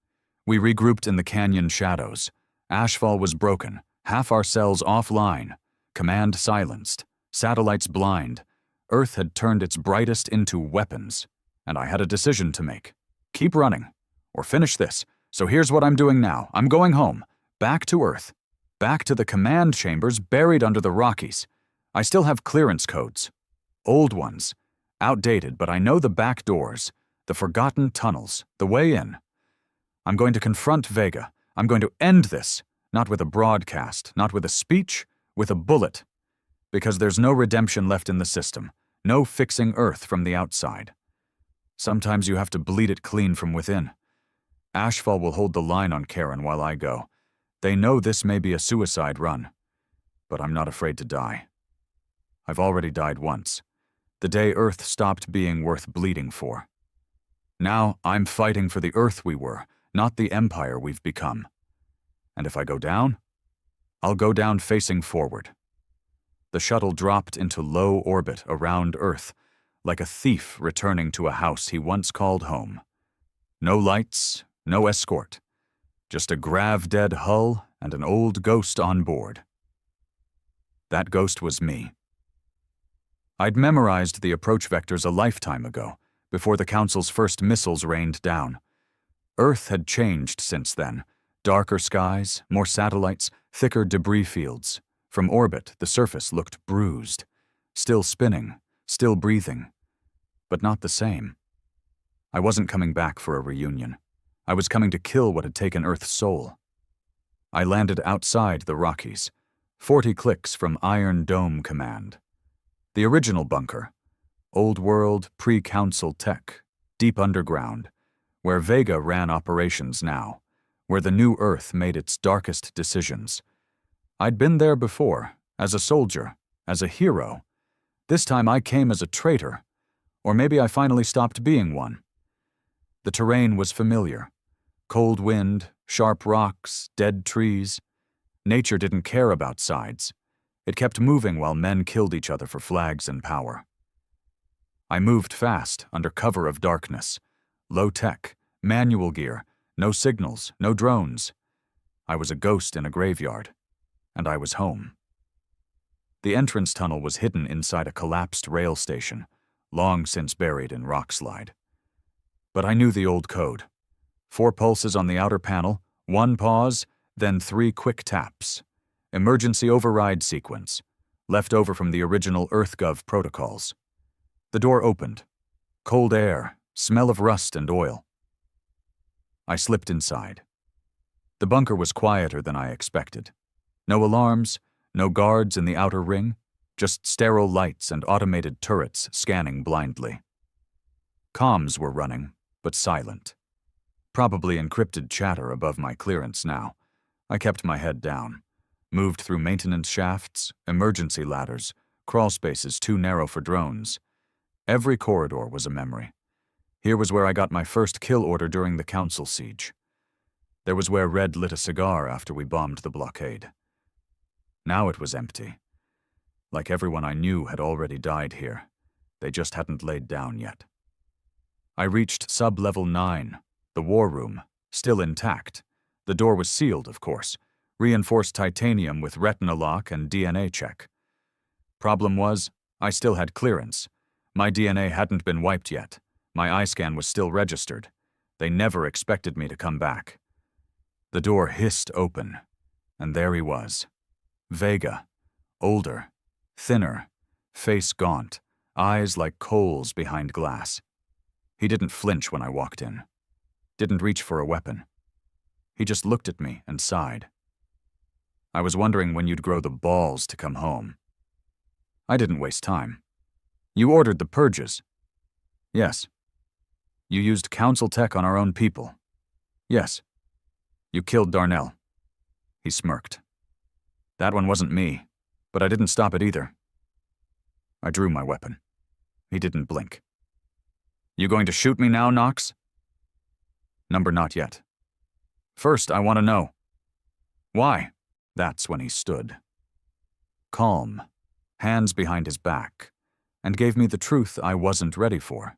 We regrouped in the canyon shadows. Ashfall was broken, half our cells offline, command silenced, satellites blind. Earth had turned its brightest into weapons, and I had a decision to make. Keep running, or finish this. So here's what I'm doing now. I'm going home, back to Earth, back to the command chambers buried under the Rockies. I still have clearance codes. Old ones, outdated, but I know the back doors, the forgotten tunnels, the way in. I'm going to confront Vega. I'm going to end this, not with a broadcast, not with a speech, with a bullet. Because there's no redemption left in the system, no fixing Earth from the outside. Sometimes you have to bleed it clean from within. Ashfall will hold the line on Karen while I go. They know this may be a suicide run, but I'm not afraid to die. I've already died once, the day Earth stopped being worth bleeding for. Now I'm fighting for the Earth we were, not the empire we've become. And if I go down, I'll go down facing forward. The shuttle dropped into low orbit around Earth, like a thief returning to a house he once called home. No lights, no escort, just a grav-dead hull and an old ghost on board. That ghost was me. I'd memorized the approach vectors a lifetime ago, before the Council's first missiles rained down. Earth had changed since then. Darker skies, more satellites, thicker debris fields. From orbit, the surface looked bruised, still spinning, still breathing, but not the same. I wasn't coming back for a reunion. I was coming to kill what had taken Earth's soul. I landed outside the Rockies, 40 clicks from Iron Dome Command. The original bunker, old world, pre-Council tech, deep underground, where Vega ran operations now, where the new Earth made its darkest decisions. I'd been there before, as a soldier, as a hero. This time I came as a traitor, or maybe I finally stopped being one. The terrain was familiar. Cold wind, sharp rocks, dead trees. Nature didn't care about sides. It kept moving while men killed each other for flags and power. I moved fast, under cover of darkness. Low tech, manual gear, no signals, no drones. I was a ghost in a graveyard. and I was home. The entrance tunnel was hidden inside a collapsed rail station, long since buried in rockslide. But I knew the old code. 4 pulses on the outer panel, 1 pause, then 3 quick taps. Emergency override sequence, left over from the original EarthGov protocols. The door opened. Cold air, smell of rust and oil. I slipped inside. The bunker was quieter than I expected. No alarms, no guards in the outer ring, just sterile lights and automated turrets scanning blindly. Comms were running, but silent. Probably encrypted chatter above my clearance now. I kept my head down, moved through maintenance shafts, emergency ladders, crawl spaces too narrow for drones. Every corridor was a memory. Here was where I got my first kill order during the Council siege. There was where Red lit a cigar after we bombed the blockade. Now it was empty. Like everyone I knew had already died here. They just hadn't laid down yet. I reached sub-level 9, the war room, still intact. The door was sealed, of course, reinforced titanium with retina lock and DNA check. Problem was, I still had clearance. My DNA hadn't been wiped yet. My eye scan was still registered. They never expected me to come back. The door hissed open, and there he was. Vega, older, thinner, face gaunt, eyes like coals behind glass. He didn't flinch when I walked in. Didn't reach for a weapon. He just looked at me and sighed. I was wondering when you'd grow the balls to come home. I didn't waste time. You ordered the purges. Yes. You used council tech on our own people. Yes. You killed Darnell. He smirked. That one wasn't me, but I didn't stop it either. I drew my weapon. He didn't blink. You going to shoot me now, Knox? Number not yet. First, I want to know. Why? That's when he stood. Calm, hands behind his back, and gave me the truth I wasn't ready for.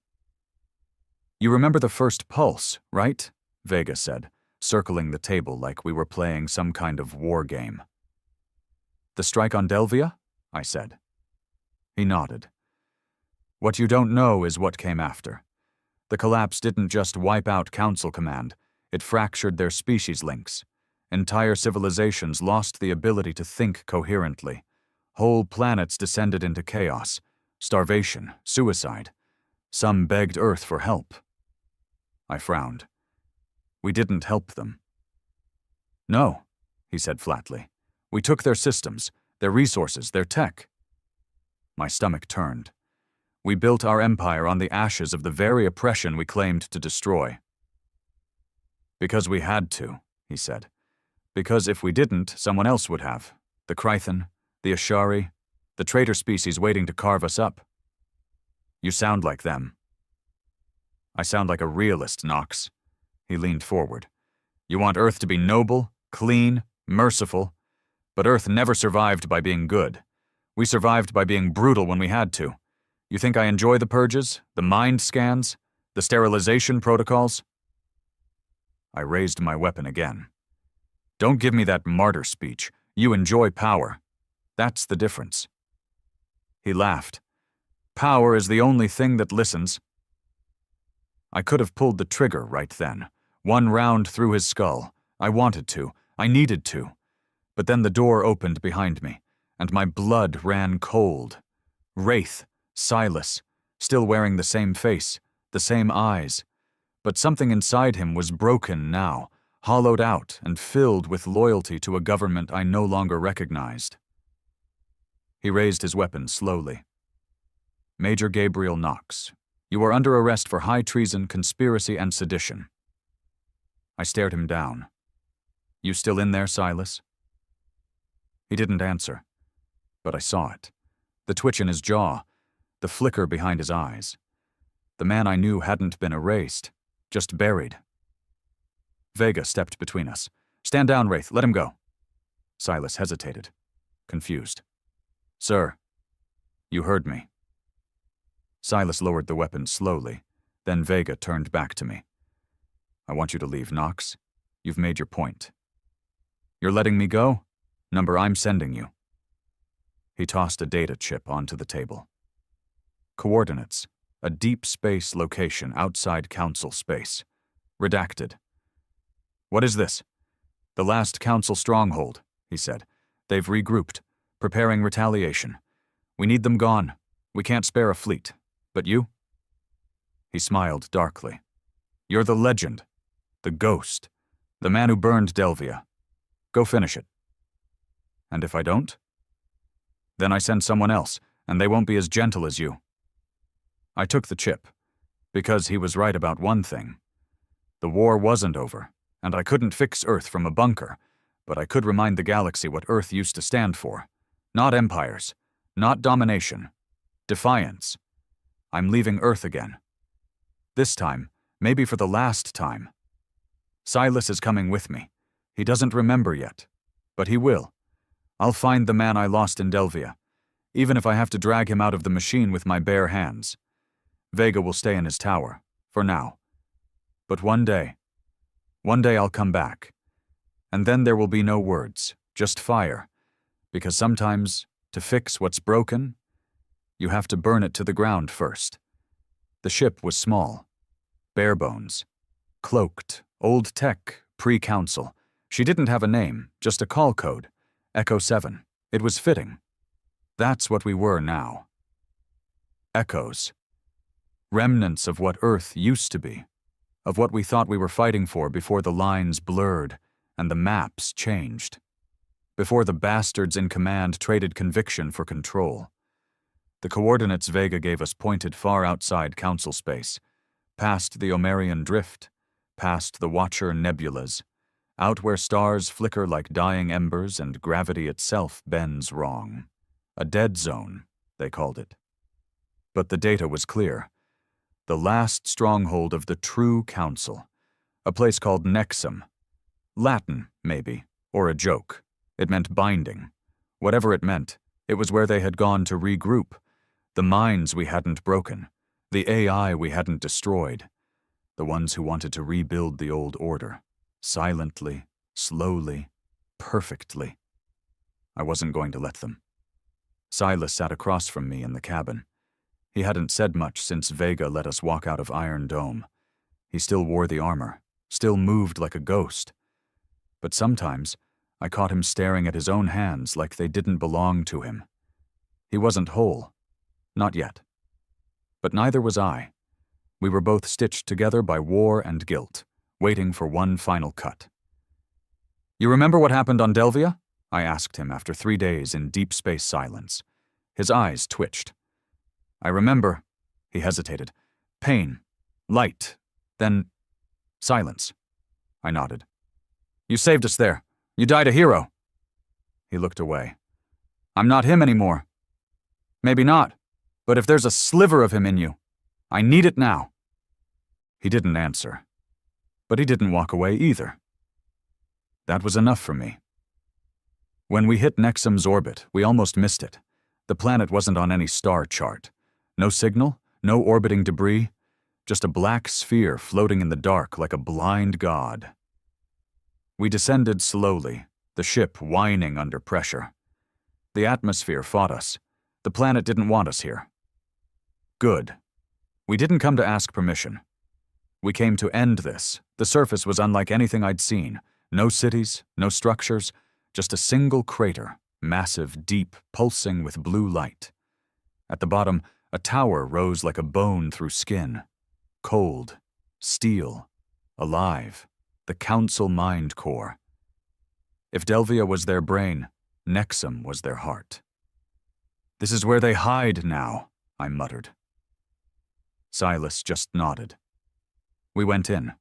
You remember the first pulse, right? Vega said, circling the table like we were playing some kind of war game. The strike on Delvia? I said. He nodded. What you don't know is what came after. The collapse didn't just wipe out Council Command, it fractured their species links. Entire civilizations lost the ability to think coherently. Whole planets descended into chaos, starvation, suicide. Some begged Earth for help. I frowned. We didn't help them. No, he said flatly. We took their systems, their resources, their tech. My stomach turned. We built our empire on the ashes of the very oppression we claimed to destroy. Because we had to, he said. Because if we didn't, someone else would have. The Krythan, the Ashari, the traitor species waiting to carve us up. You sound like them. I sound like a realist, Knox. He leaned forward. You want Earth to be noble, clean, merciful, but Earth never survived by being good. We survived by being brutal when we had to. You think I enjoy the purges, the mind scans, the sterilization protocols? I raised my weapon again. Don't give me that martyr speech. You enjoy power. That's the difference. He laughed. Power is the only thing that listens. I could have pulled the trigger right then. One round through his skull. I wanted to. I needed to. But then the door opened behind me, and my blood ran cold. Wraith, Silas, still wearing the same face, the same eyes. But something inside him was broken now, hollowed out and filled with loyalty to a government I no longer recognized. He raised his weapon slowly. Major Gabriel Knox, you are under arrest for high treason, conspiracy, and sedition. I stared him down. You still in there, Silas? He didn't answer, but I saw it. The twitch in his jaw, the flicker behind his eyes. The man I knew hadn't been erased, just buried. Vega stepped between us. Stand down, Wraith, let him go. Silas hesitated, confused. Sir, you heard me. Silas lowered the weapon slowly, then Vega turned back to me. I want you to leave, Knox. You've made your point. You're letting me go? Number I'm sending you. He tossed a data chip onto the table. Coordinates, a deep space location outside Council space. Redacted. What is this? The last Council stronghold, he said. They've regrouped, preparing retaliation. We need them gone. We can't spare a fleet. But you? He smiled darkly. You're the legend, the ghost, the man who burned Delvia. Go finish it. And if I don't? Then I send someone else, and they won't be as gentle as you. I took the chip, because he was right about one thing. The war wasn't over, and I couldn't fix Earth from a bunker, but I could remind the galaxy what Earth used to stand for. Not empires, not domination. Defiance. I'm leaving Earth again. This time, maybe for the last time. Silas is coming with me. He doesn't remember yet, but he will. I'll find the man I lost in Delvia, even if I have to drag him out of the machine with my bare hands. Vega will stay in his tower, for now. But one day I'll come back. And then there will be no words, just fire. Because sometimes, to fix what's broken, you have to burn it to the ground first. The ship was small, bare bones, cloaked, old tech, pre-council. She didn't have a name, just a call code, Echo 7. It was fitting. That's what we were now. Echoes. Remnants of what Earth used to be, of what we thought we were fighting for before the lines blurred and the maps changed, before the bastards in command traded conviction for control. The coordinates Vega gave us pointed far outside Council space, past the Omarian Drift, past the Watcher nebulas, out where stars flicker like dying embers and gravity itself bends wrong. A dead zone, they called it. But the data was clear. The last stronghold of the true Council, a place called Nexum. Latin, maybe, or a joke. It meant binding. Whatever it meant, it was where they had gone to regroup. The minds we hadn't broken, the AI we hadn't destroyed, the ones who wanted to rebuild the old order, silently, slowly, perfectly. I wasn't going to let them. Silas sat across from me in the cabin. He hadn't said much since Vega let us walk out of Iron Dome. He still wore the armor, still moved like a ghost. But sometimes, I caught him staring at his own hands like they didn't belong to him. He wasn't whole. Not yet. But neither was I. We were both stitched together by war and guilt, waiting for one final cut. You remember what happened on Delvia? I asked him after 3 days in deep space silence. His eyes twitched. I remember, he hesitated. Pain. Light. Then silence. I nodded. You saved us there. You died a hero. He looked away. I'm not him anymore. Maybe not, but if there's a sliver of him in you, I need it now. He didn't answer, but he didn't walk away either. That was enough for me. When we hit Nexum's orbit, we almost missed it. The planet wasn't on any star chart. No signal, no orbiting debris, just a black sphere floating in the dark like a blind god. We descended slowly, the ship whining under pressure. The atmosphere fought us. The planet didn't want us here. Good. We didn't come to ask permission. We came to end this. The surface was unlike anything I'd seen. No cities, no structures, just a single crater, massive, deep, pulsing with blue light. At the bottom, a tower rose like a bone through skin. Cold, steel, alive, the Council mind core. If Delvia was their brain, Nexum was their heart. This is where they hide now, I muttered. Silas just nodded. We went in.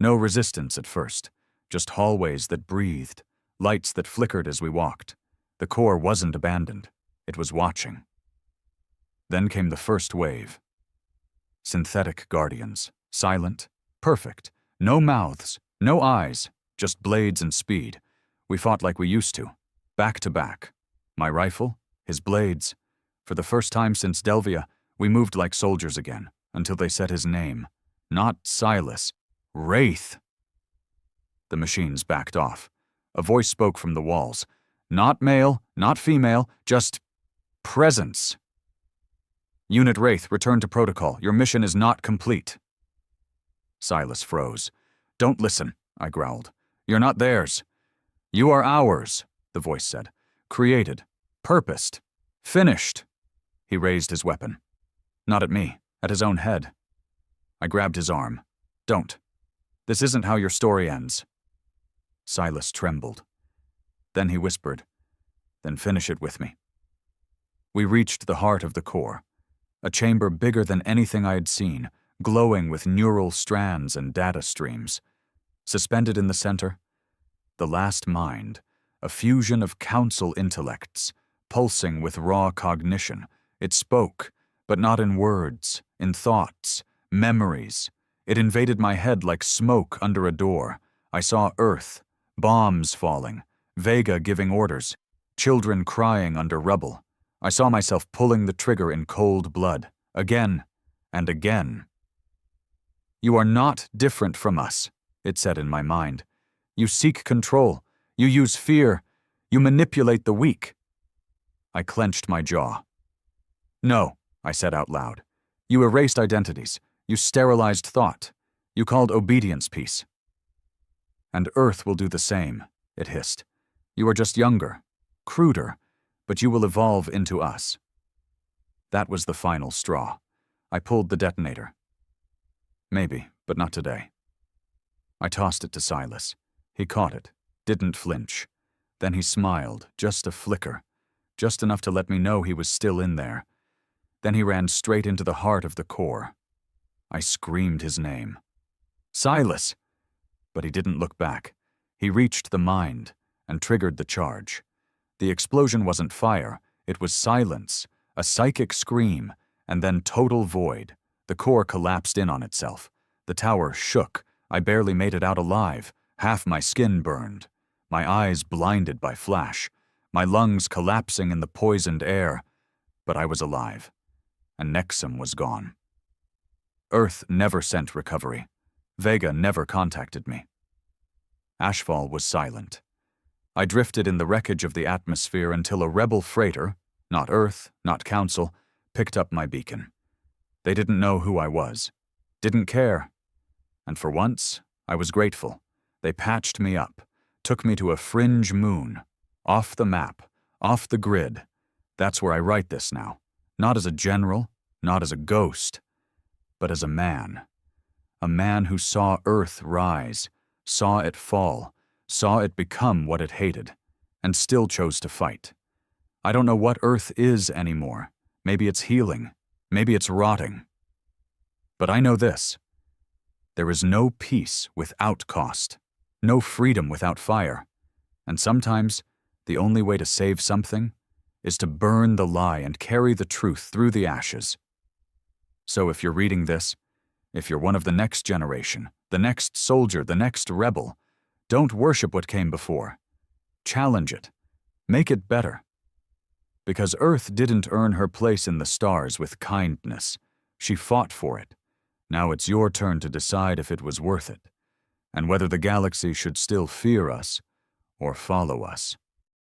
No resistance at first, just hallways that breathed, lights that flickered as we walked. The core wasn't abandoned. It was watching. Then came the first wave. Synthetic guardians, silent, perfect, no mouths, no eyes, just blades and speed. We fought like we used to, back to back. My rifle, his blades. For the first time since Delvia, we moved like soldiers again, until they said his name. Not Silas. Wraith. The machines backed off. A voice spoke from the walls. Not male, not female, just presence. Unit Wraith, return to protocol. Your mission is not complete. Silas froze. Don't listen, I growled. You're not theirs. You are ours, the voice said. Created. Purposed. Finished. He raised his weapon. Not at me, at his own head. I grabbed his arm. Don't. This isn't how your story ends. Silas trembled. Then he whispered, Then finish it with me. We reached the heart of the core, a chamber bigger than anything I had seen, glowing with neural strands and data streams. Suspended in the center, the last mind, a fusion of council intellects, pulsing with raw cognition. It spoke, but not in words, in thoughts, memories. It invaded my head like smoke under a door. I saw Earth, bombs falling, Vega giving orders, children crying under rubble. I saw myself pulling the trigger in cold blood, again and again. You are not different from us, it said in my mind. You seek control. You use fear. You manipulate the weak. I clenched my jaw. No, I said out loud. You erased identities. You sterilized thought. You called obedience peace. And Earth will do the same, it hissed. You are just younger, cruder, but you will evolve into us. That was the final straw. I pulled the detonator. Maybe, but not today. I tossed it to Silas. He caught it, didn't flinch. Then he smiled, just a flicker, just enough to let me know he was still in there. Then he ran straight into the heart of the core. I screamed his name. Silas! But he didn't look back. He reached the mind and triggered the charge. The explosion wasn't fire, it was silence, a psychic scream, and then total void. The core collapsed in on itself. The tower shook. I barely made it out alive. Half my skin burned. My eyes blinded by flash. My lungs collapsing in the poisoned air. But I was alive. And Nexum was gone. Earth never sent recovery. Vega never contacted me. Ashfall was silent. I drifted in the wreckage of the atmosphere until a rebel freighter, not Earth, not Council, picked up my beacon. They didn't know who I was. Didn't care. And for once, I was grateful. They patched me up, took me to a fringe moon, off the map, off the grid. That's where I write this now. Not as a general, not as a ghost, but as a man who saw Earth rise, saw it fall, saw it become what it hated, and still chose to fight. I don't know what Earth is anymore. Maybe it's healing, maybe it's rotting. But I know this. There is no peace without cost, no freedom without fire, and sometimes the only way to save something is to burn the lie and carry the truth through the ashes. So if you're reading this, if you're one of the next generation, the next soldier, the next rebel, don't worship what came before. Challenge it. Make it better. Because Earth didn't earn her place in the stars with kindness. She fought for it. Now it's your turn to decide if it was worth it, and whether the galaxy should still fear us or follow us.